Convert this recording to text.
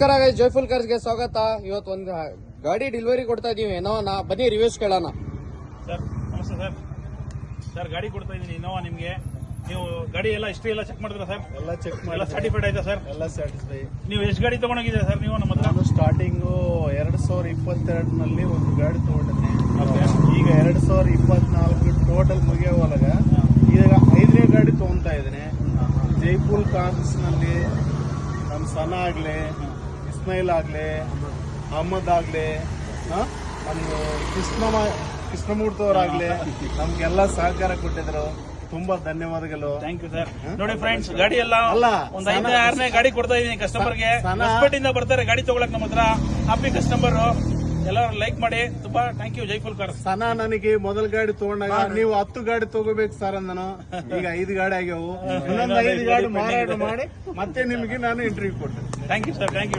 ನಮಸ್ಕಾರ ಗೈಸ್, ಜೈಫುಲ್ ಕಾರ್ಸ್ಗೆ ಸ್ವಾಗತ. ಇವತ್ತು ಒಂದು ಗಾಡಿ ಡೆಲಿವರಿ ಕೊಡ್ತಾ ಇದೀವಿ ಇನೋವಾನ. ಬನ್ನಿ ರಿವ್ಯೂಸ್ ಕೇಳೋಣ. ಸರ್ ನಮಸ್ತೆ ಸರ್. ಸರ್ ಗಾಡಿ ಕೊಡ್ತಾ ಇದೀನಿ ಇನೋವಾ ನಿಮ್ಗೆ. ನೀವು ಗಾಡಿ ಎಲ್ಲ ಹಿಸ್ಟ್ರಿ ಎಲ್ಲ ಚೆಕ್ ಮಾಡಿದ್ರ ಸರ್? ಎಲ್ಲ ಚೆಕ್ ಮಾಡಿ ಎಲ್ಲ ಸರ್ಟಿಫೈಡ್ ಆಯ್ತಾ ಸರ್? ಎಲ್ಲ ಸ್ಯಾಟಿಸ್ಫೈ. ನೀವು ಎಷ್ಟು ಗಾಡಿ ತಗೊಂಡೋಗಿದ್ದೀರಾ ಸರ್ ನೀವು ನಮ್ಮ ಹತ್ರ? ನಾನು ಸ್ಟಾರ್ಟಿಂಗು 2022ನಲ್ಲಿ ಒಂದು ಗಾಡಿ ತಗೊಂಡಿದ್ದೆ. ಈಗ 2024 ಟೋಟಲ್ ಮುಗಿಯೋವಾಗ ಈಗ 5ನೇ ಗಾಡಿ ತಗೊಂತಾ ಇದ್ದೀನಿ. ಜೈಪುರ್ ಕಾರ್ಸ್ ನಲ್ಲಿ ನಮ್ಮ ಸನ ಆಗ್ಲಿ, ಇಸ್ಮೈಲ್ ಆಗ್ಲಿ, ಅಹಮದ್ ಆಗ್ಲಿ, ನಮ್ದು ಕೃಷ್ಣಮೂರ್ತವ್ರಾಗ್ಲಿ ನಮ್ಗೆಲ್ಲ ಸಹಕಾರ ಕೊಟ್ಟಿದ್ರು. ತುಂಬಾ ಧನ್ಯವಾದಗಳು. Thank you sir. ನೋಡಿ ಫ್ರೆಂಡ್ಸ್, ಗಾಡಿ ಎಲ್ಲ ಅಲ್ಲ, ಒಂದು 5ನೇ 6ನೇ ಗಾಡಿ ಕೊಡ್ತಾ ಇದೀನಿ ಕಸ್ಟಮರ್ಗೆ. ಹೊಸಪೇಟೆಯಿಂದ ಬರ್ತಾರೆ ಗಾಡಿ ತಗೊಳಕ್ ನಮ್ಮ ಹತ್ರ. Happy customer. ಎಲ್ಲರೂ ಲೈಕ್ ಮಾಡಿ. ತುಂಬಾ ಥ್ಯಾಂಕ್ ಯು ಜೈಫುಲ್ ಕಾರ್ಸ್. ಸನ ನನಗೆ ಮೊದಲ ಗಾಡಿ ತಗೊಂಡಾಗ ನೀವು 10 ಗಾಡಿ ತಗೋಬೇಕು ಸರ್ ಅಂದನು. ಈಗ 5 ಗಾಡಿ ಆಗ್ಯಾವು. ಇನ್ನೊಂದು 5 ಗಾಡಿ ಮಾರಾಟ ಮಾಡಿ ಮತ್ತೆ ನಿಮಗೆ ನಾನು ಇಂಟರ್ವ್ಯೂ ಕೊಟ್ಟೆ. Thank you sir. Thank you.